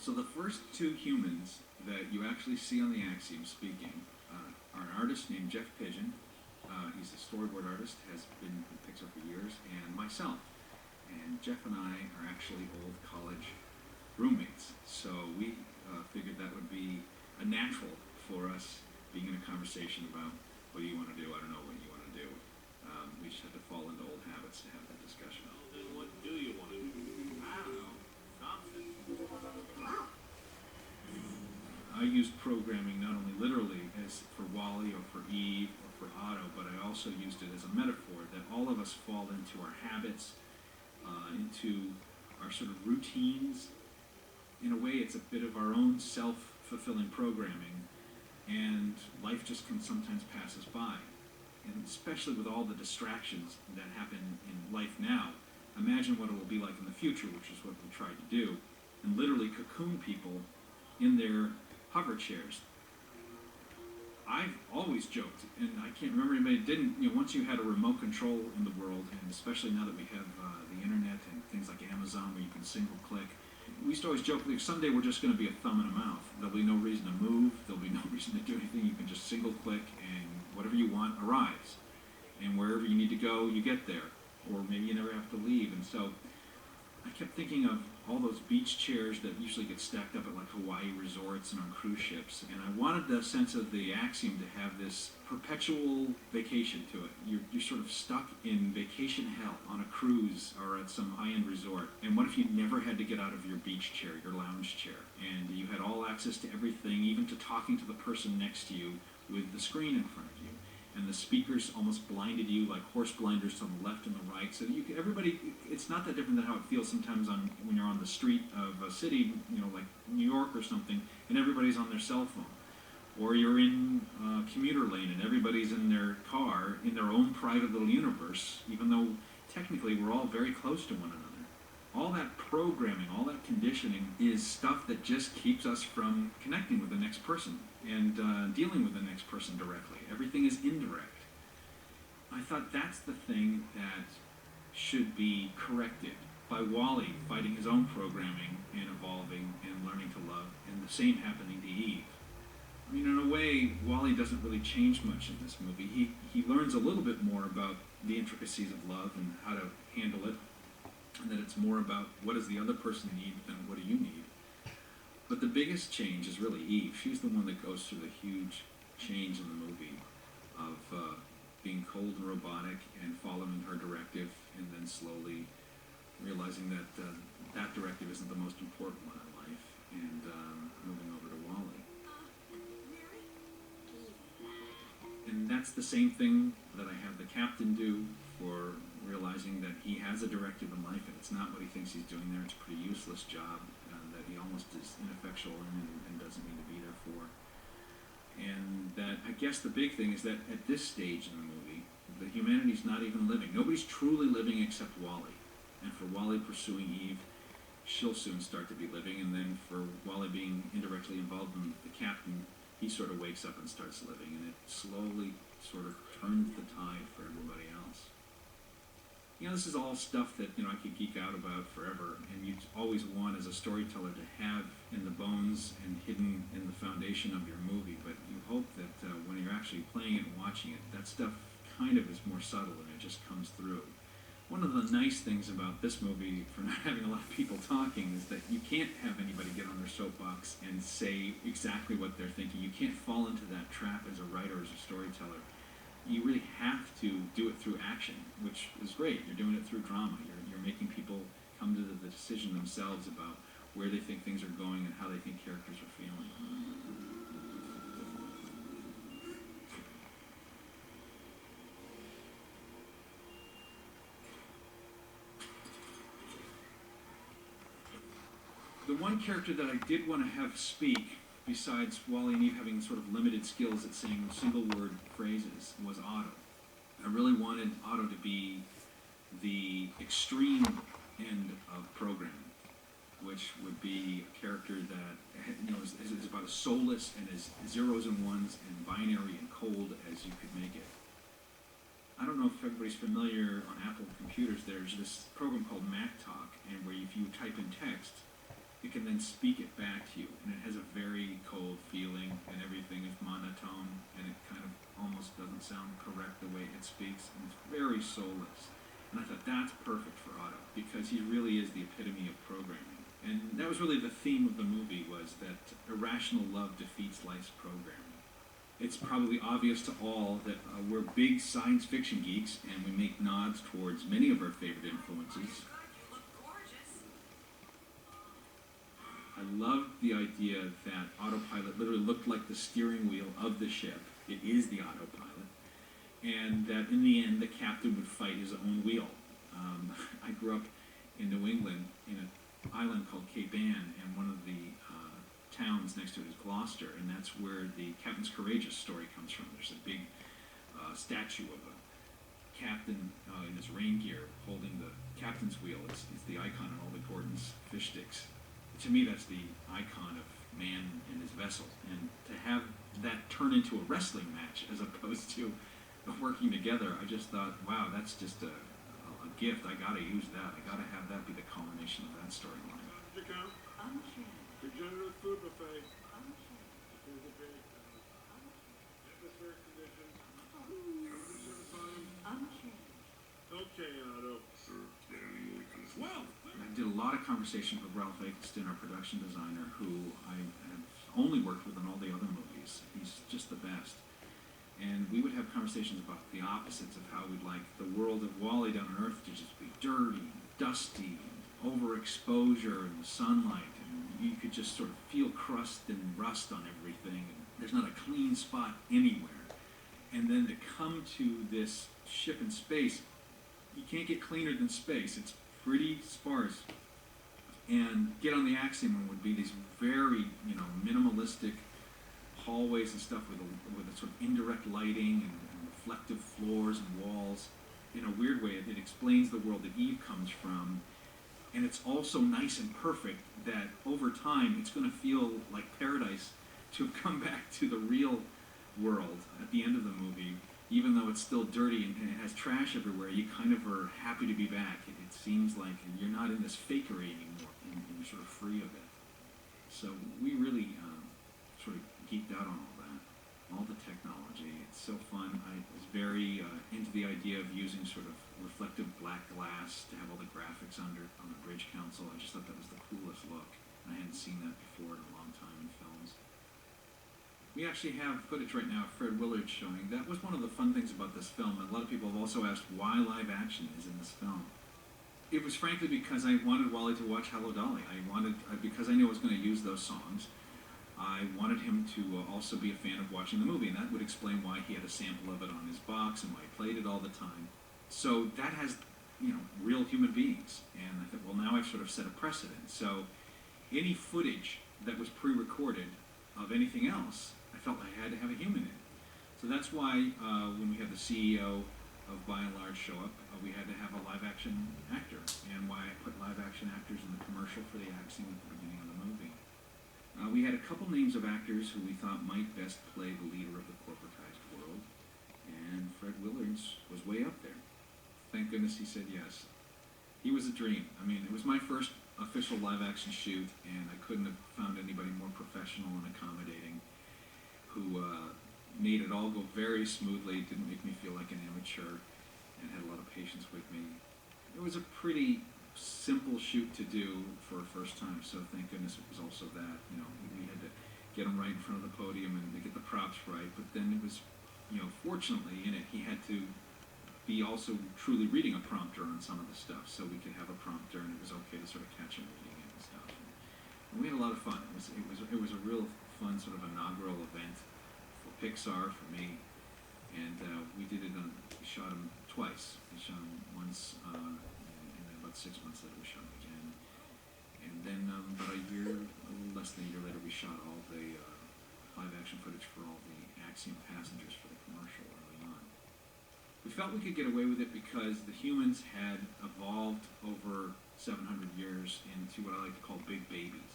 So the first two humans that you actually see on the Axiom speaking are an artist named Jeff Pigeon. He's a storyboard artist, has been with Pixar for years, and myself. And Jeff and I are actually old college roommates. So we figured that would be a natural for us being in a conversation about what do you want to do? I don't know what you want to do. We just had to fall into old habits to have that discussion. Well, then what do you want to do? I don't know. Something. I used programming not only literally as for Wally or for Eve or for Otto, but I also used it as a metaphor that all of us fall into our habits, into our sort of routines. In a way, it's a bit of our own self-fulfilling programming, and life just can sometimes pass us by. And especially with all the distractions that happen in life now, imagine what it will be like in the future, which is what we tried to do, and literally cocoon people in their hover chairs. I've always joked, and I can't remember anybody that didn't, once you had a remote control in the world, and especially now that we have the internet and things like Amazon where you can single click, we used to always joke, like, someday we're just going to be a thumb and a mouth. There'll be no reason to move, there'll be no reason to do anything, you can just single click and whatever you want arrives. And wherever you need to go, you get there. Or maybe you never have to leave. And so I kept thinking of all those beach chairs that usually get stacked up at like Hawaii resorts and on cruise ships. And I wanted the sense of the Axiom to have this perpetual vacation to it. You're sort of stuck in vacation hell on a cruise or at some high-end resort. And what if you never had to get out of your beach chair, your lounge chair, and you had all access to everything, even to talking to the person next to you with the screen in front of you? And the speakers almost blinded you like horse blinders to the left and the right. So everybody, it's not that different than how it feels sometimes when you're on the street of a city, like New York or something, and everybody's on their cell phone. Or you're in a commuter lane and everybody's in their car, in their own private little universe, even though technically we're all very close to one another. All that programming, all that conditioning is stuff that just keeps us from connecting with the next person and dealing with the next person directly. Everything is indirect. I thought that's the thing that should be corrected by Wally fighting his own programming and evolving and learning to love, and the same happening to Eve. I mean, in a way, Wally doesn't really change much in this movie. He learns a little bit more about the intricacies of love and how to handle it, and that it's more about what does the other person need than what do you need. But the biggest change is really Eve. She's the one that goes through the huge change in the movie of being cold and robotic and following her directive, and then slowly realizing that that directive isn't the most important one in life, and moving over to Wally. And that's the same thing that I have the captain do for realizing that he has a directive in life and it's not what he thinks he's doing there. It's a pretty useless job that he almost is ineffectual in and doesn't need to be there for. And that, I guess the big thing is that at this stage in the movie, the humanity's not even living. Nobody's truly living except Wally. And for Wally pursuing Eve, she'll soon start to be living, and then for Wally being indirectly involved in the captain, he sort of wakes up and starts living, and it slowly sort of turns the tide for everybody else. This is all stuff that, I could geek out about forever, and you always want as a storyteller to have in the bones and hidden in the foundation of your movie, but you hope that when you're actually playing it and watching it, that stuff kind of is more subtle and it just comes through. One of the nice things about this movie, for not having a lot of people talking, is that you can't have anybody get on their soapbox and say exactly what they're thinking. You can't fall into that trap as a writer, as a storyteller. You really have to do it through action, which is great. You're doing it through drama. You're making people come to the decision themselves about where they think things are going and how they think characters are feeling. The one character that I did want to have speak, besides Wally and Eve having sort of limited skills at saying single-word phrases, was Otto. I really wanted Otto to be the extreme end of programming, which would be a character that is about as soulless and as zeros and ones and binary and cold as you could make it. I don't know if everybody's familiar on Apple computers. There's this program called MacTalk, and where if you type in text, it can then speak it back to you, and it has a very cold feeling, and everything is monotone, and it kind of almost doesn't sound correct the way it speaks, and it's very soulless. And I thought that's perfect for Otto, because he really is the epitome of programming. And that was really the theme of the movie, was that irrational love defeats life's programming. It's probably obvious to all that we're big science fiction geeks, and we make nods towards many of our favorite influences. I love the idea that autopilot literally looked like the steering wheel of the ship. It is the autopilot. And that in the end, the captain would fight his own wheel. I grew up in New England in an island called Cape Ann, and one of the towns next to it is Gloucester, and that's where the Captain's Courageous story comes from. There's a big statue of a captain in his rain gear holding the captain's wheel. It's the icon on all the Gordon's fish sticks. To me, that's the icon of man and his vessel. And to have that turn into a wrestling match as opposed to working together, I just thought, wow, that's just a gift. I gotta use that. I gotta have that be the culmination of that storyline. The general food buffet. Food buffet. Atmospheric conditions. Okay, Otto. Well. I did a lot of conversations with Ralph Eggleston, our production designer, who I have only worked with in all the other movies. He's just the best. And we would have conversations about the opposites of how we'd like the world of WALL-E down on Earth to just be dirty, and dusty, and overexposure in the sunlight. And you could just sort of feel crust and rust on everything. And there's not a clean spot anywhere. And then to come to this ship in space, you can't get cleaner than space. It's pretty sparse. And get on the Axiom would be these very, minimalistic hallways and stuff with a sort of indirect lighting and reflective floors and walls. In a weird way, it explains the world that Eve comes from. And it's also nice and perfect that over time it's going to feel like paradise to have come back to the real world at the end of the movie. Even though it's still dirty and it has trash everywhere, you kind of are happy to be back. It seems like you're not in this fakery anymore, and you're sort of free of it. So we really sort of geeked out on all that, all the technology. It's so fun. I was very into the idea of using sort of reflective black glass to have all the graphics on the bridge console. I just thought that was the coolest look, and I hadn't seen that before in a long time in films. We actually have footage right now of Fred Willard showing. That was one of the fun things about this film. A lot of people have also asked why live action is in this film. It was frankly because I wanted Wally to watch Hello Dolly. Because I knew I was going to use those songs, I wanted him to also be a fan of watching the movie, and that would explain why he had a sample of it on his box and why he played it all the time. So that has, real human beings. And I thought, well, now I've sort of set a precedent. So any footage that was pre-recorded of anything else, I felt I had to have a human in it. So that's why when we had the CEO of By and Large show up, we had to have a live-action actor, and why I put live-action actors in the commercial for the Axiom at the beginning of the movie. We had a couple names of actors who we thought might best play the leader of the corporatized world, and Fred Willards was way up there. Thank goodness he said yes. He was a dream. I mean, it was my first official live-action shoot, and I couldn't have found anybody more professional and accommodating, who made it all go very smoothly, didn't make me feel like an amateur, and had a lot of patience with me. It was a pretty simple shoot to do for a first time, so thank goodness it was also that. We had to get him right in front of the podium and to get the props right, but then it was, fortunately in it, he had to be also truly reading a prompter on some of the stuff, so we could have a prompter, and it was okay to sort of catch him reading it and stuff. And we had a lot of fun. It was a real fun sort of inaugural event for Pixar, for me, and we shot him twice. We shot him once, and then about 6 months later we shot him again. And then about a little less than a year later, we shot all the live-action footage for all the Axiom passengers for the commercial early on. We felt we could get away with it because the humans had evolved over 700 years into what I like to call big babies.